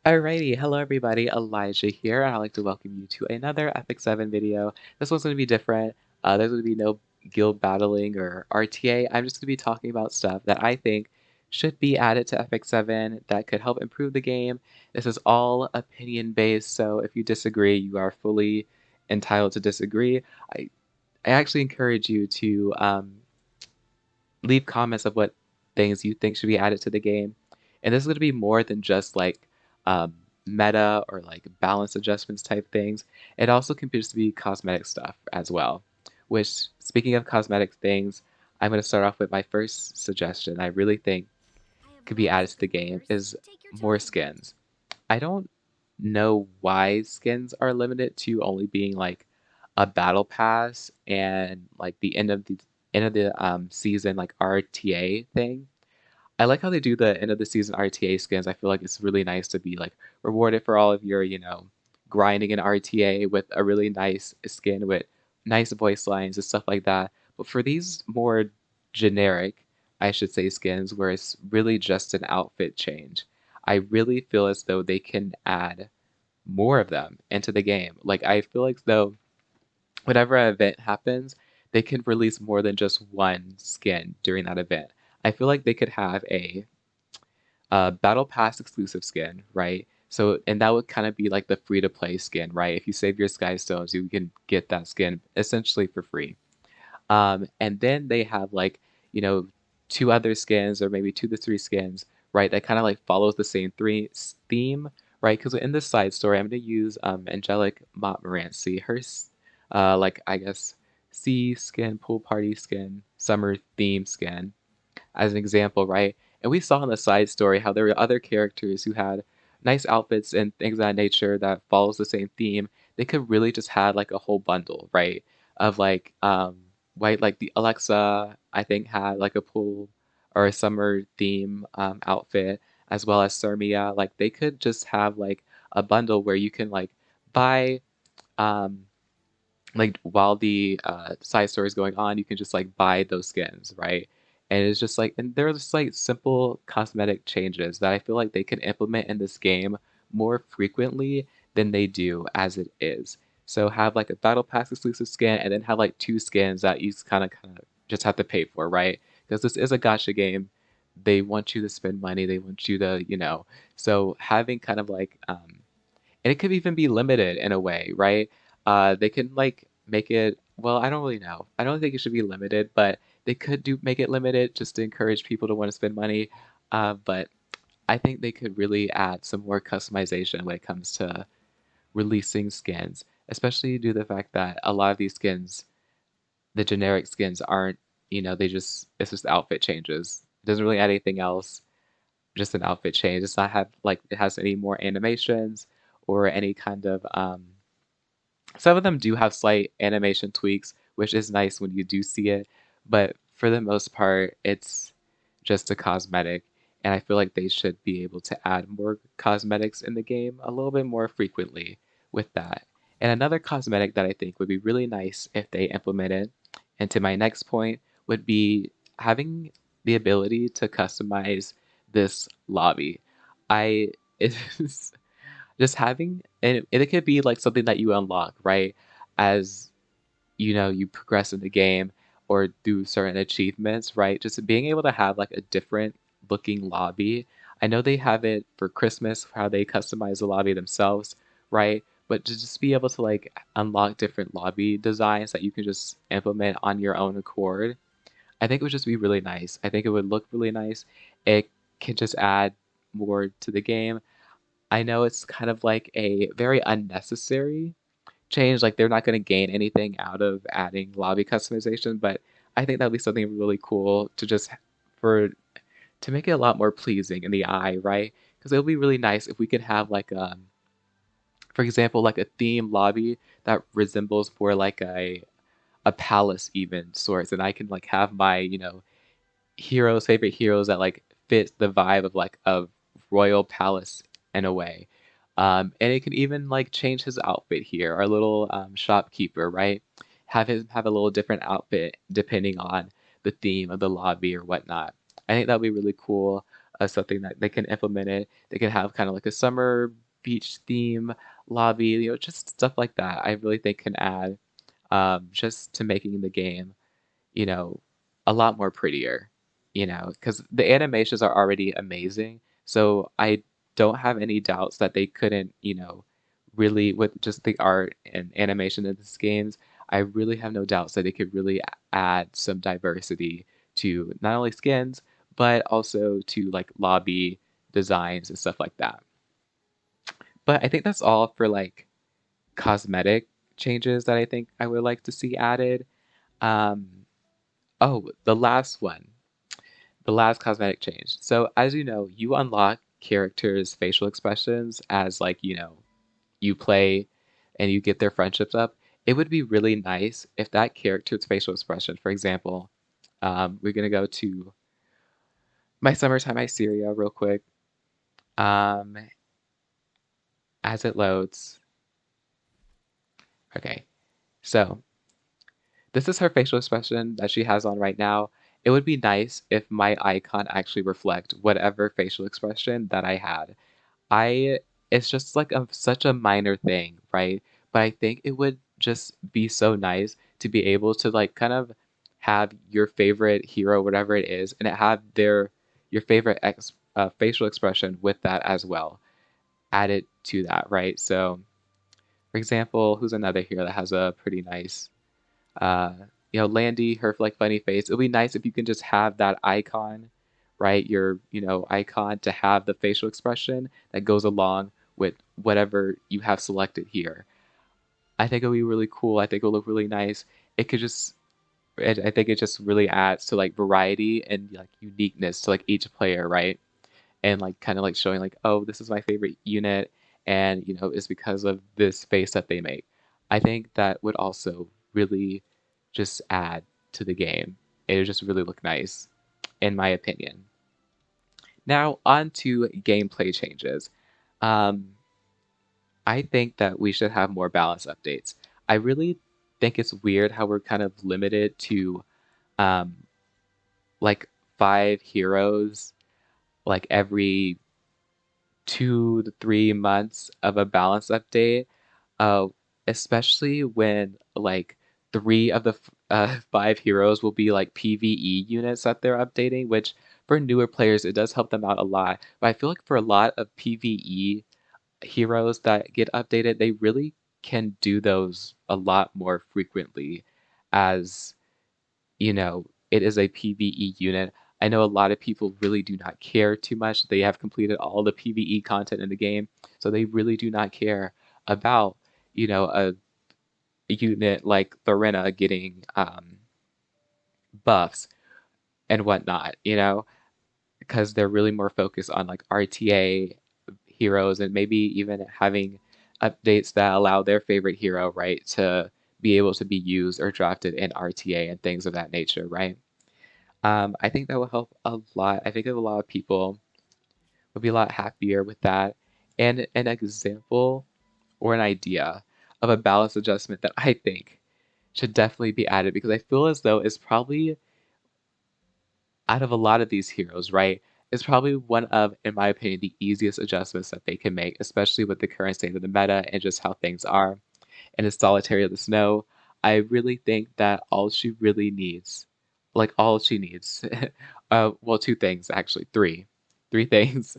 Alrighty, hello everybody, Elijah here, and I'd like to welcome you to another Epic 7 video. This one's going to be different. There's going to be no guild battling or RTA. I'm just going to be talking about stuff that I think should be added to Epic 7 that could help improve the game. This is all opinion based, so if you disagree, you are fully entitled to disagree. I actually encourage you to leave comments of what things you think should be added to the game. And this is going to be more than just like um, meta or like balance adjustments type things. It also can just be cosmetic stuff as well. Which, speaking of cosmetic things, I'm going to start off with my first suggestion I really think could be added to the game is more skins. I don't know why skins are limited to only being like a battle pass and like the end of the season like RTA thing. I like how they do the end of the season RTA skins. I feel like it's really nice to be like rewarded for all of your, grinding in RTA with a really nice skin with nice voice lines and stuff like that. But for these more generic, I should say, skins where it's really just an outfit change, I really feel as though they can add more of them into the game. Like I feel like though whenever an event happens, they can release more than just one skin during that event. I feel like they could have a battle pass exclusive skin, right? So and that would kind of be like the free to play skin, right? If you save your sky stones, you can get that skin essentially for free. And then they have like, you know, two other skins or maybe two to three skins, right? That kind of like follows the same three theme, right? Because in this side story, I'm going to use Angelic Montmorency. Her, like, I guess, sea skin, pool party skin, summer theme skin as an example, right? And we saw in the side story how there were other characters who had nice outfits and things of that nature that follows the same theme. They could really just have like a whole bundle, right? Of like white like the Alexa, I think had like a pool or a summer theme outfit, as well as Sermia. Like they could just have like a bundle where you can like buy um like while the side story is going on, you can just like buy those skins, right? And it's just like, and they're just like simple cosmetic changes that I feel like they can implement in this game more frequently than they do as it is. So have like a battle pass exclusive skin, and then have like two skins that you kind of just have to pay for, right? Because this is a gacha game. They want you to spend money. They want you to, so having kind of like and it could even be limited in a way, right? They can like make it. Well, I don't really know. I don't think it should be limited, but they could do make it limited just to encourage people to want to spend money. But I think they could really add some more customization when it comes to releasing skins, especially due to the fact that a lot of these skins, the generic skins, aren't. It's just outfit changes. It doesn't really add anything else, just an outfit change. It's not have like it has any more animations or any kind of some of them do have slight animation tweaks, which is nice when you do see it, but for the most part, it's just a cosmetic, and I feel like they should be able to add more cosmetics in the game a little bit more frequently with that. And another cosmetic that I think would be really nice if they implemented, and to my next point, would be having the ability to customize this lobby. I it is just having and it could be like something that you unlock, right? As you progress in the game or do certain achievements, right? Just being able to have like a different looking lobby. I know they have it for Christmas, how they customize the lobby themselves, right? But to just be able to like unlock different lobby designs that you can just implement on your own accord, I think it would just be really nice. I think it would look really nice. It can just add more to the game. I know it's kind of like a very unnecessary change, like they're not going to gain anything out of adding lobby customization, but I think that'd be something really cool to just for to make it a lot more pleasing in the eye, right? Because it would be really nice if we could have like for example, like a theme lobby that resembles more like a palace even sorts, and I can like have my heroes, favorite heroes that like fit the vibe of like a royal palace in a way. And it can even like change his outfit here. Our little shopkeeper, right? Have him have a little different outfit depending on the theme of the lobby or whatnot. I think that would be really cool. something that they can implement it. They can have kind of like a summer beach theme lobby, just stuff like that. I really think can add just to making the game, you know, a lot more prettier, because the animations are already amazing. So I don't have any doubts that they couldn't, really with just the art and animation of these games. I really have no doubts that they could really add some diversity to not only skins, but also to like lobby designs and stuff like that. But I think that's all for like cosmetic changes that I think I would like to see added. Um, oh, the last one, the last cosmetic change. So as you know, you unlock characters' facial expressions as like, you play and you get their friendships up. It would be really nice if that character's facial expression, for example, we're gonna go to my summertime Iceria real quick. Um, as it loads. Okay, so this is her facial expression that she has on right now. It would be nice if my icon actually reflect whatever facial expression that I had. I It's just like such a minor thing, right? But I think it would just be so nice to be able to like kind of have your favorite hero, whatever it is, and it have your favorite facial expression with that as well, added to that, right? So, for example, who's another hero that has a pretty nice uh, Landy, her like funny face. It'll be nice if you can just have that icon, right? Your, icon to have the facial expression that goes along with whatever you have selected here. I think it'll be really cool. I think it'll look really nice. It could just, I think it just really adds to like variety and like uniqueness to like each player, right? And like kind of like showing like, oh, this is my favorite unit, and it's because of this face that they make. I think that would also really just add to the game. It would just really look nice, in my opinion. Now on to gameplay changes. Um, I think that we should have more balance updates. I really think it's weird how we're kind of limited to um, like 5 heroes like every 2 to 3 months of a balance update, uh, especially when like 5 heroes will be like PvE units that they're updating, which for newer players it does help them out a lot. But I feel like for a lot of PvE heroes that get updated, they really can do those a lot more frequently as it is a PvE unit. I know a lot of people really do not care too much. They have completed all the PvE content in the game, so they really do not care about, a unit like Thorina getting buffs and whatnot, because they're really more focused on like RTA heroes and maybe even having updates that allow their favorite hero, right, to be able to be used or drafted in RTA and things of that nature, right? I think that will help a lot. I think that a lot of people would be a lot happier with that. And an example or an idea of a balance adjustment that I think should definitely be added because I feel as though it's probably out of a lot of these heroes, right? It's probably one of, in my opinion, the easiest adjustments that they can make, especially with the current state of the meta and just how things are. And it's Solitary of the Snow. I really think that all she really needs, like all she needs, well, 2 things actually, three things.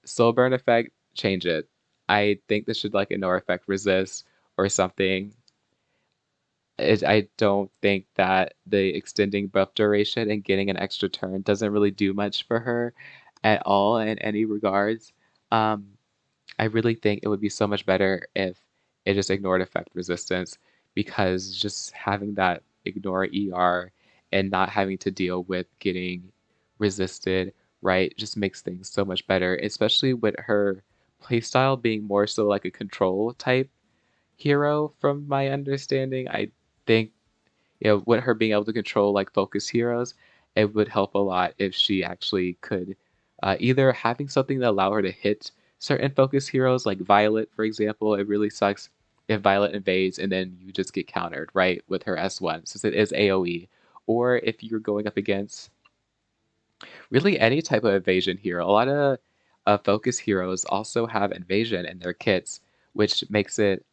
Soul burn effect, change it. I think this should like ignore effect resist or something. I don't think that the extending buff duration and getting an extra turn doesn't really do much for her at all in any regards. Um, I really think it would be so much better if it just ignored effect resistance because just having that ignore ER and not having to deal with getting resisted, right, just makes things so much better, especially with her playstyle being more so like a control type hero from my understanding. I think with her being able to control like focus heroes, it would help a lot if she actually could either having something that allow her to hit certain focus heroes, like Violet, for example. It really sucks if Violet invades and then you just get countered, right, with her S1, since it is AoE. Or if you're going up against Really, any type of evasion hero. A lot of focus heroes also have invasion in their kits, which makes it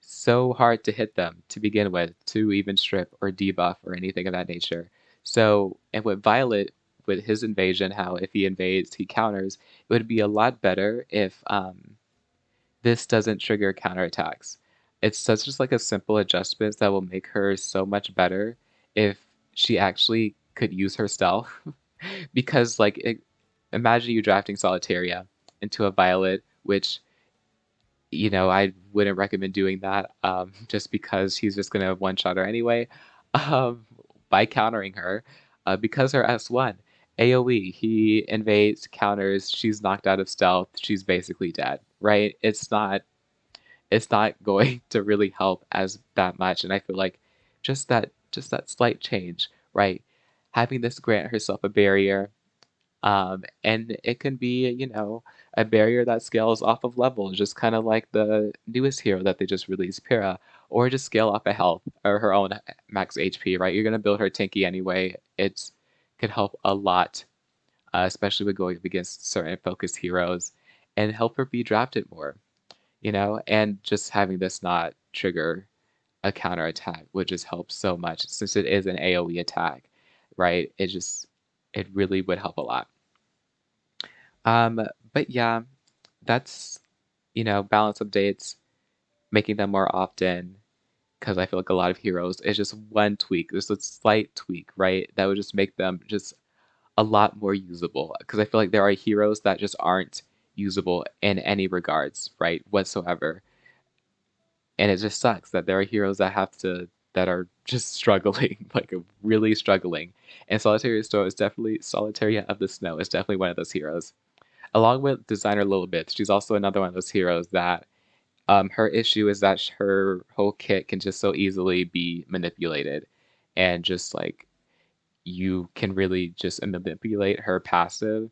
so hard to hit them to begin with, to even strip or debuff or anything of that nature. So, and with Violet, with his invasion, how if he invades, he counters, it would be a lot better if this doesn't trigger counterattacks. It's such just like a simple adjustment that will make her so much better if she actually could use her stealth. Because imagine you drafting Solitaria into a Violet, which I wouldn't recommend doing that, just because he's just gonna one-shot her anyway, by countering her, because her S1, AoE, he invades, counters, she's knocked out of stealth, she's basically dead, right? It's not going to really help as that much, and I feel like just that slight change, right? Having this grant herself a barrier, and it can be, a barrier that scales off of level, just kind of like the newest hero that they just released, Pyrrha, or just scale off of health or her own max HP, right? You're gonna build her tanky anyway. It's could help a lot, especially with going up against certain focus heroes, and help her be drafted more, and just having this not trigger a counter attack would just help so much since it is an AoE attack, right? It really would help a lot. Um, but yeah, that's, balance updates, making them more often, because I feel like a lot of heroes, it's just one tweak, just a slight tweak, right? That would just make them just a lot more usable. Because I feel like there are heroes that just aren't usable in any regards, right? Whatsoever. And it just sucks that there are heroes that are just struggling, like really struggling. And Solitaria of the Snow is definitely one of those heroes. Along with designer Lilibeth, she's also another one of those heroes that her issue is that her whole kit can just so easily be manipulated, and just like you can really just manipulate her passive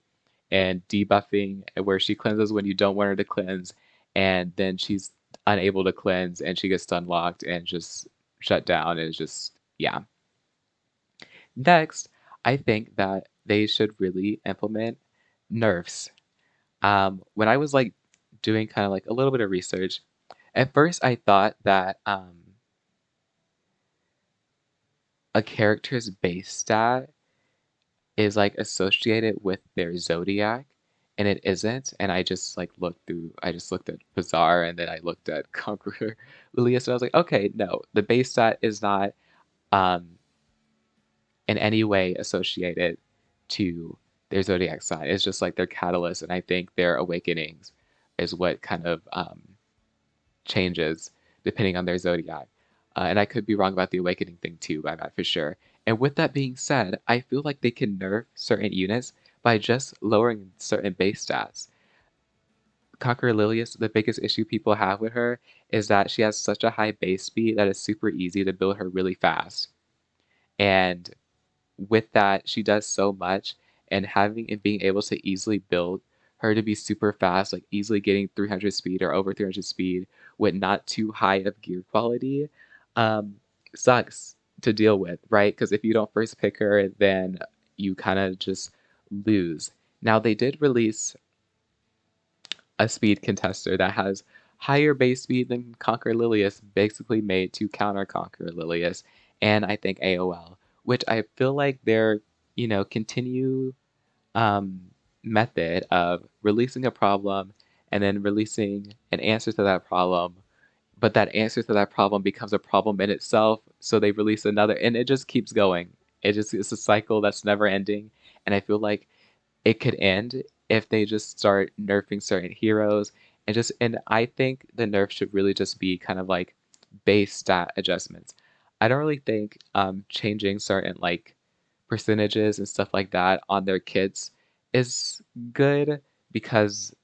and debuffing where she cleanses when you don't want her to cleanse, and then she's unable to cleanse and she gets stun locked and just shut down. And it's just, yeah. Next, I think that they should really implement nerfs. When I was like doing kind of like a little bit of research, at first I thought that a character's base stat is like associated with their zodiac, and it isn't. And I just looked at Bazaar, and then I looked at Conqueror Lilius, and I was like, okay, no, the base stat is not um in any way associated to their zodiac sign. It's just like their catalyst, and I think their awakenings is what kind of changes depending on their zodiac. And I could be wrong about the awakening thing too, but I'm not for sure. And with that being said, I feel like they can nerf certain units by just lowering certain base stats. Conqueror Lilius, the biggest issue people have with her is that she has such a high base speed that it's super easy to build her really fast. And with that, she does so much, and having and being able to easily build her to be super fast, like easily getting 300 speed or over 300 speed with not too high of gear quality, um, sucks to deal with, right? Because if you don't first pick her, then you kind of just lose. Now, they did release a speed contester that has higher base speed than Conquer Lilius, basically made to counter Conquer Lilius, and I think AOL, which I feel like their, continue um, method of releasing a problem and then releasing an answer to that problem, but that answer to that problem becomes a problem in itself, so they release another, and it just keeps going. It's a cycle that's never ending, and I feel like it could end if they just start nerfing certain heroes, and I think the nerf should really just be kind of like base stat adjustments. I don't really think changing certain like percentages and stuff like that on their kits is good, because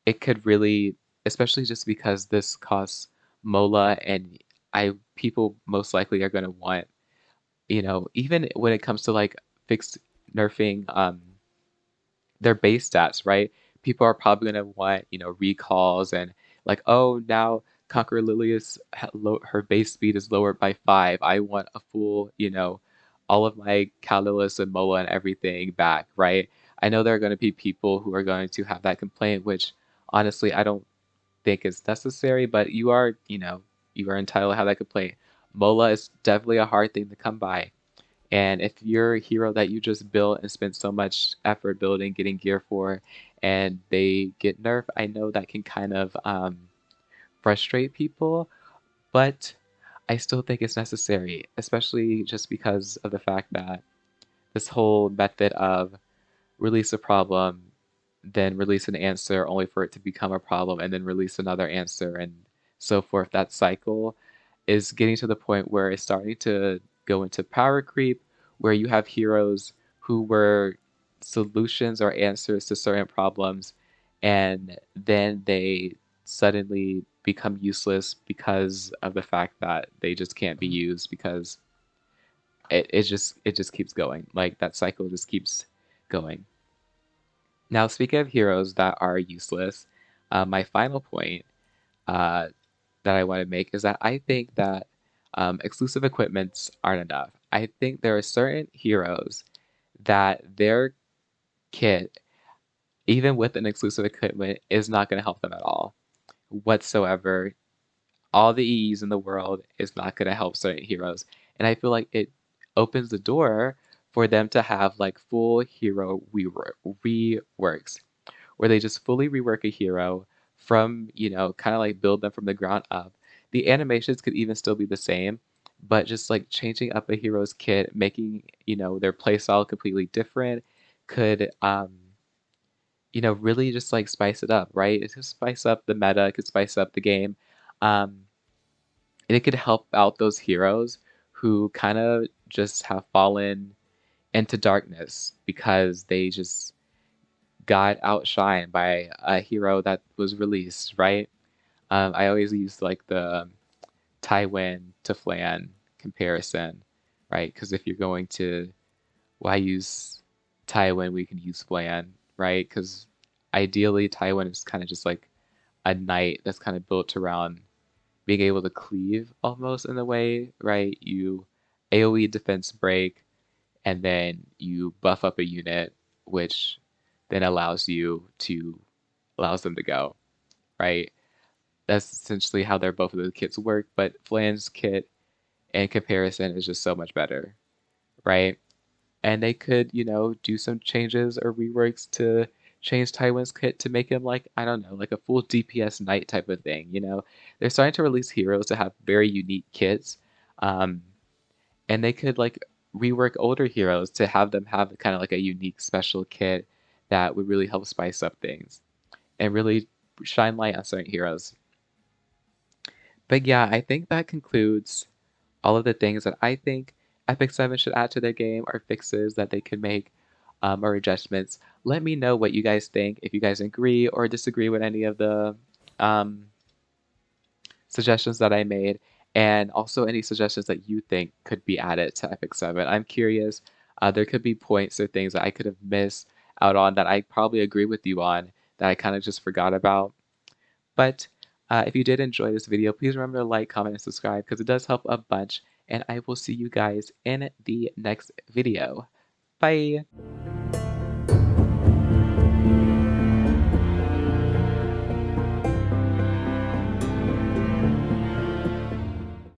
it could really, especially just because this costs mola, and I people most likely are going to want, even when it comes to like fixed nerfing their base stats, right? People are probably going to want, recalls, and like, oh, now Conqueror Lilius, her base speed is lowered by 5. I want a full, all of my Catalyst and MOA and everything back, right? I know there are gonna be people who are going to have that complaint, which honestly, I don't think is necessary, but you are entitled to have that complaint. MOLA is definitely a hard thing to come by. And if you're a hero that you just built and spent so much effort building, getting gear for, and they get nerfed, I know that can kind of frustrate people, but I still think it's necessary, especially just because of the fact that this whole method of release a problem, then release an answer only for it to become a problem, and then release another answer, and so forth. That cycle is getting to the point where it's starting to go into power creep, where you have heroes who were solutions or answers to certain problems, and then they suddenly become useless because of the fact that they just can't be used because it just keeps going. Like that cycle just keeps going. Now, speaking of heroes that are useless, my final point uh, that I want to make is that I think that exclusive equipments aren't enough. I think there are certain heroes that their kit, even with an exclusive equipment, is not going to help them at all whatsoever. All the EEs in the world is not going to help certain heroes. And I feel like it opens the door for them to have like full hero reworks where they just fully rework a hero from, kind of like build them from the ground up. The animations could even still be the same, but just like changing up a hero's kit, making, their playstyle completely different could, really just like spice it up, right? It could spice up the meta, it could spice up the game. Um, and it could help out those heroes who kind of just have fallen into darkness because they just got outshined by a hero that was released, right? I always use like the Tywin to Flan comparison, right? Because if you're going to, why use Tywin? We can use Flan, right? Because ideally, Tywin is kind of just like a knight that's kind of built around being able to cleave almost in a way, right? You AoE defense break, and then you buff up a unit, which then allows them to go, right? That's essentially how their both of the kits work, but Flan's kit in comparison is just so much better, right? And they could, do some changes or reworks to change Tywin's kit to make him like, I don't know, like a full DPS knight type of thing. They're starting to release heroes to have very unique kits. Um, and they could like rework older heroes to have them have kind of like a unique special kit that would really help spice up things and really shine light on certain heroes. But yeah, I think that concludes all of the things that I think Epic 7 should add to their game or fixes that they could make or adjustments. Let me know what you guys think, if you guys agree or disagree with any of the um, suggestions that I made, and also any suggestions that you think could be added to Epic 7. I'm curious. There could be points or things that I could have missed out on that I probably agree with you on that I kind of just forgot about. But if you did enjoy this video, please remember to like, comment, and subscribe because it does help a bunch. And I will see you guys in the next video. Bye!